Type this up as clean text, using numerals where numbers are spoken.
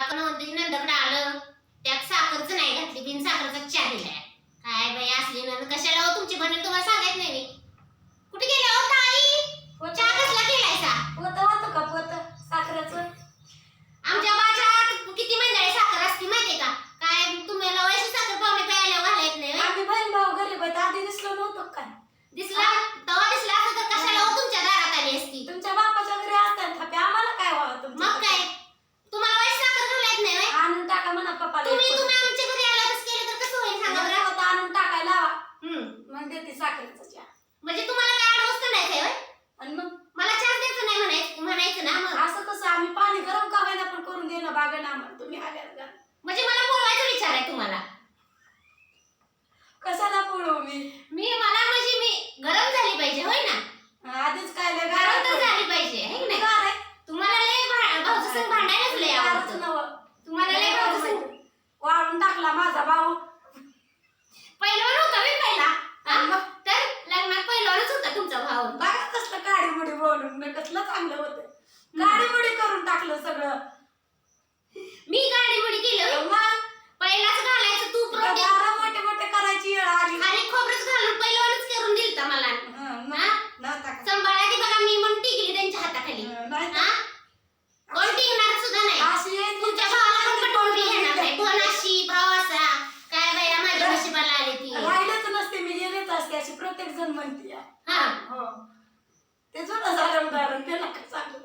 आपण म्हणतो नंदकडे आलं त्यात साखरच नाही घातली, बिन साखरचा चहा दिलाय. काय बाई असली नंद कशाला हो तुमची बहीण, तुम्हाला सांगत नाही मी. कुठे गेल्या हो ताई? चहा कसला केलायसा? होतं का पोत साखरेचं? आमच्या बाजारात किती मंडळी साखर असती माहितीये का? काय तुम्हाला वैशी साखर पाहुणे प्यायला घालायत नाही? आम्ही बहीण भाऊ गरीब आहेत, आधी दिसलो नव्हतं काय? दिसला तवा दिसला असं तर कशाला हो तुमच्या दारात आली असती? तुमच्या बापाच्या घरी असतात थापे, आम्हाला काय व्हावं तुमचं? मग काय तुम्हाला वैशी साखर घालायत नाही व्हय? आणून टाका म्हणा पप्पाला. तुम्ही आमच्या घरी आला तसं केलं तर कसं होईल सांगा बरं? होतं आणून टाकायला लावा. हम्म. मग देते साखरेचा चहा. म्हणजे तुम्हाला काय अडवस करायचंय व्हय? आणि मग मला चहा द्यायचं नाही म्हणायचं ना मग. असं कसं आम्ही पाणी गरम का होईना पण करून देणं बागेनं आम्हाला, तुम्ही आल्यात का? म्हणजे मला बोलवायचा विचार आहे तुम्हाला? कशाला बोलू मी म्हणजे मी गरम झाली पाहिजे होय ना? आधीच काय लय गरम तर गारच झाली पाहिजे है की नाही? गार आहे. तुम्हाला लय भाऊचं संग भांडायलाच लय गारच आवडतं. नवं. तुम्हाला लय भाऊचं संग वाळून टाकला माझा भाऊ. पहिलवान होता बे पहिला. हा? मग? तर लग्नात पहिलवानच होता तुमचा भाऊ. बघा कसलं काडी मुडी बोलून मी कसलं चांगलं होतं. काडी मुडी करून टाकलं सगळं. मी गाडी मुडी केलं. मग पहिलाच घालायचं तूप रोटी दारा मोठे मोठे करायची वेळ आली. आणि खोबरंच घालून पहिलवानच करून दिलता मला. हा? नव्हता का? सांभाळायची बघा मी म्हणून टिकली त्यांच्या हाताखाली. नाही हा? कोण टिकणार सुद्धा नाही. अशी आहे तुमच्या भावाला पण पटवून बी घेणार नाही. कोण अशी भाव असा काय बाया माझ्या नशिबाला आली ती. राहिलंच नसते मी गेलेच असते अशी प्रत्येक जण म्हणते. हा. हो ते जुनं झालं उदाहरण त्याला काय सांगू.